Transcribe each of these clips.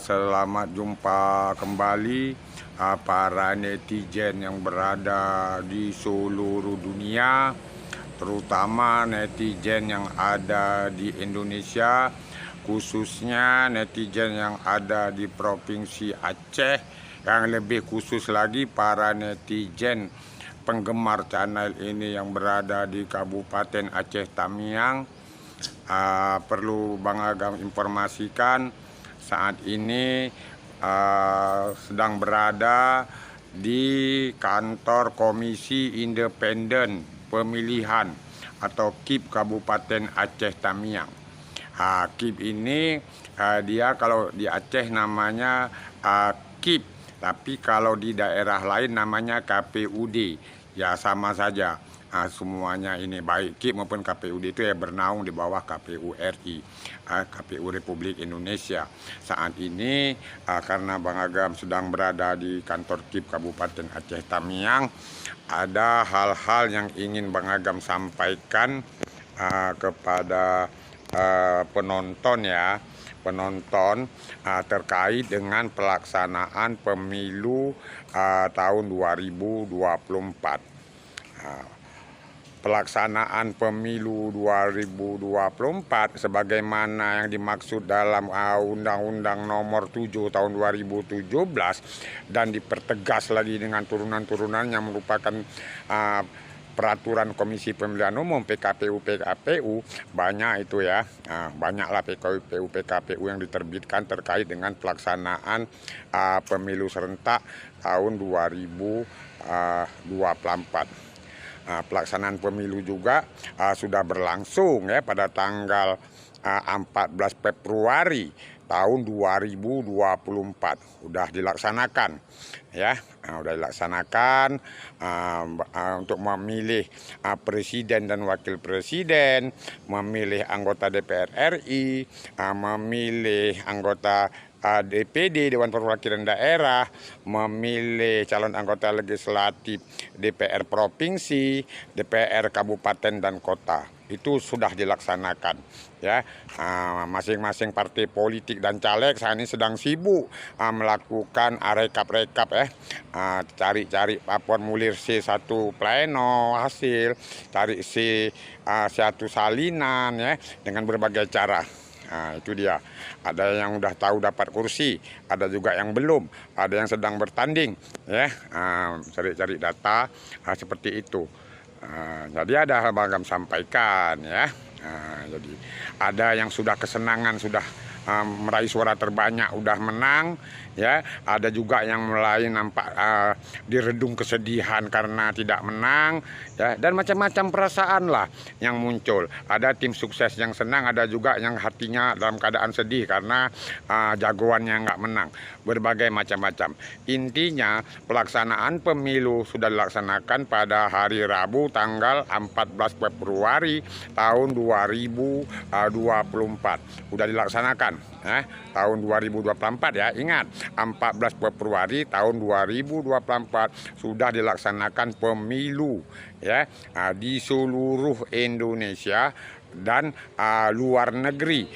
Selamat jumpa kembali para netizen yang berada di seluruh dunia, terutama netizen yang ada di Indonesia, khususnya netizen yang ada di Provinsi Aceh, yang lebih khusus lagi para netizen penggemar channel ini yang berada di Kabupaten Aceh Tamiang. Perlu Bang Agam informasikan, saat ini sedang berada di kantor Komisi Independen Pemilihan atau KIP Kabupaten Aceh Tamiang. KIP ini dia kalau di Aceh namanya KIP, tapi kalau di daerah lain namanya KPUD. Ya sama saja. Semuanya ini baik KIP maupun KPUD itu ya bernaung di bawah KPU RI, KPU Republik Indonesia. Saat ini karena Bang Agam sedang berada di kantor KIP Kabupaten Aceh Tamiang, ada hal-hal yang ingin Bang Agam sampaikan kepada penonton ya. Terkait dengan pelaksanaan pemilu tahun 2024. Pelaksanaan pemilu 2024 sebagaimana yang dimaksud dalam Undang-Undang Nomor 7 Tahun 2017 dan dipertegas lagi dengan turunan-turunan yang merupakan peraturan Komisi Pemilihan Umum PKPU banyak itu ya, banyaklah PKPU yang diterbitkan terkait dengan pelaksanaan pemilu serentak tahun 2024. Pelaksanaan pemilu juga sudah berlangsung ya pada tanggal 14 Februari tahun 2024 udah dilaksanakan ya, udah dilaksanakan untuk memilih presiden dan wakil presiden, memilih anggota DPR RI, memilih anggota DPD Dewan Perwakilan Daerah, memilih calon anggota legislatif DPR Provinsi, DPR Kabupaten dan Kota. Itu sudah dilaksanakan ya. Masing-masing partai politik dan caleg saat ini sedang sibuk melakukan rekap ya, cari-cari formulir C1 pleno hasil, cari C1 salinan ya, dengan berbagai cara. Itu dia. Ada yang udah tahu dapat kursi, ada juga yang belum, ada yang sedang bertanding ya, cari-cari data seperti itu. Jadi ada hal Bang Agam sampaikan ya. Jadi ada yang sudah kesenangan, sudah meraih suara terbanyak, udah menang ya. Ada juga yang mulai nampak diredung kesedihan karena tidak menang ya, dan macam-macam perasaan lah yang muncul. Ada tim sukses yang senang, ada juga yang hatinya dalam keadaan sedih karena jagoannya nggak menang. Berbagai macam-macam. Intinya pelaksanaan pemilu sudah dilaksanakan pada hari Rabu tanggal 14 Februari tahun 2024. Sudah dilaksanakan tahun 2024 ya. Ingat, 14 Februari tahun 2024 sudah dilaksanakan pemilu ya, di seluruh Indonesia dan luar negeri.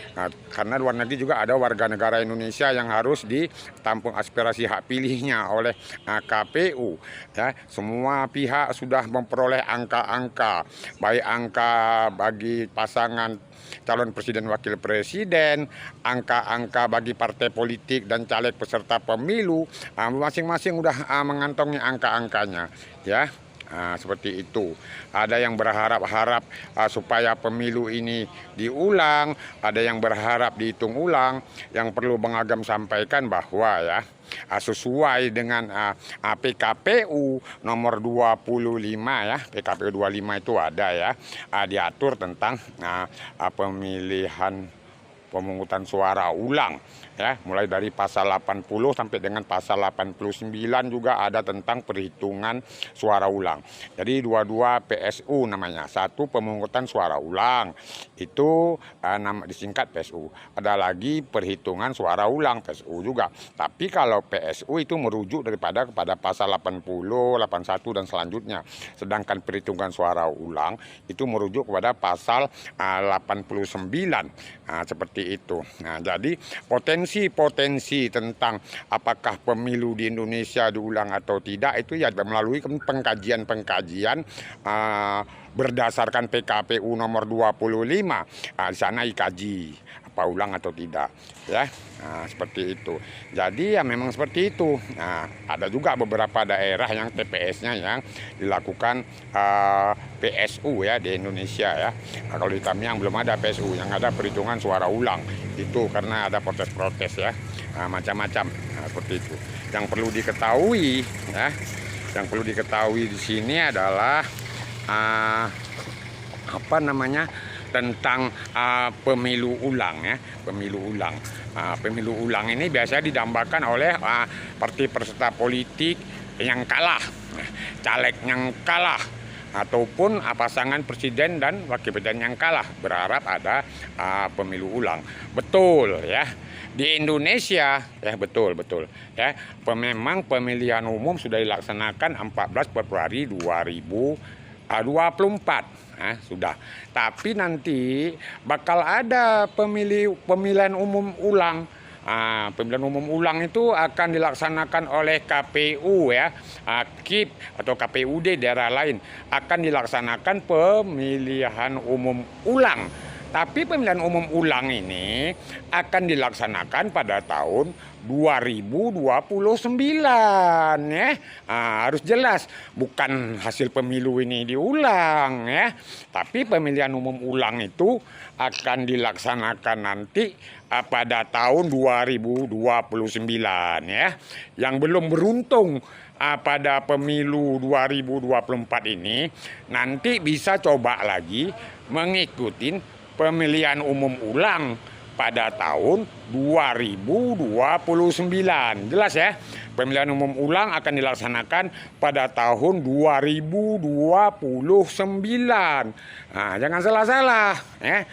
Karena luar negeri juga ada warga negara Indonesia yang harus ditampung aspirasi hak pilihnya oleh KPU ya. Semua pihak sudah memperoleh angka-angka, baik angka bagi pasangan calon presiden wakil presiden, angka-angka bagi partai politik dan caleg peserta pemilu, masing-masing sudah mengantongi angka-angkanya ya. Seperti itu. Ada yang berharap-harap supaya pemilu ini diulang, ada yang berharap dihitung ulang. Yang perlu Bang Agam sampaikan bahwa ya, sesuai dengan PKPU nomor 25 ya, PKPU 25 itu ada ya, diatur tentang pemilihan pemungutan suara ulang ya, mulai dari pasal 80 sampai dengan pasal 89 juga ada tentang perhitungan suara ulang. Jadi dua-dua PSU namanya. Satu pemungutan suara ulang itu disingkat PSU. Ada lagi perhitungan suara ulang PSU juga. Tapi kalau PSU itu merujuk kepada pasal 80, 81 dan selanjutnya. Sedangkan perhitungan suara ulang itu merujuk kepada pasal 89. Seperti seperti itu. Nah, jadi potensi-potensi tentang apakah pemilu di Indonesia diulang atau tidak itu ya melalui pengkajian-pengkajian berdasarkan PKPU nomor 25. Di sana dikaji apa ulang atau tidak, ya. Nah, seperti itu. Jadi ya memang seperti itu. Nah, ada juga beberapa daerah yang TPS-nya yang dilakukan PSU ya di Indonesia ya. Nah, kalau di kami yang belum ada PSU, yang ada perhitungan suara ulang. Itu karena ada protes-protes ya, macam-macam. Nah, seperti itu. Yang perlu diketahui ya, yang perlu diketahui di sini adalah apa namanya, tentang pemilu ulang ya, pemilu ulang. Pemilu ulang ini biasanya didambakan oleh partai peserta politik yang kalah, caleg yang kalah, ataupun pasangan presiden dan wakil presiden yang kalah, berharap ada pemilu ulang. Betul ya. Di Indonesia ya, betul ya, memang pemilihan umum sudah dilaksanakan 14 Februari 2024. Sudah. Tapi nanti bakal ada pemilihan umum ulang. Pemilihan umum ulang itu akan dilaksanakan oleh KPU ya, KIP atau KPUD daerah lain akan dilaksanakan pemilihan umum ulang. Tapi pemilihan umum ulang ini akan dilaksanakan pada tahun 2029 ya. Harus jelas, bukan hasil pemilu ini diulang ya. Tapi pemilihan umum ulang itu akan dilaksanakan nanti pada tahun 2029 ya. Yang belum beruntung pada pemilu 2024 ini nanti bisa coba lagi mengikuti pemilihan umum ulang pada tahun 2029. Jelas ya, pemilihan umum ulang akan dilaksanakan pada tahun 2029. Jangan salah-salah ya.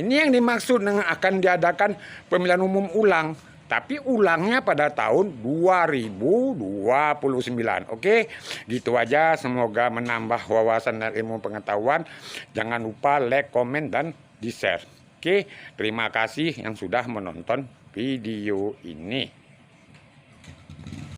Ini yang dimaksud dengan akan diadakan pemilihan umum ulang. Tapi ulangnya pada tahun 2029. Oke, gitu aja. Semoga menambah wawasan dan ilmu pengetahuan. Jangan lupa like, komen, dan di-share. Oke, terima kasih yang sudah menonton video ini.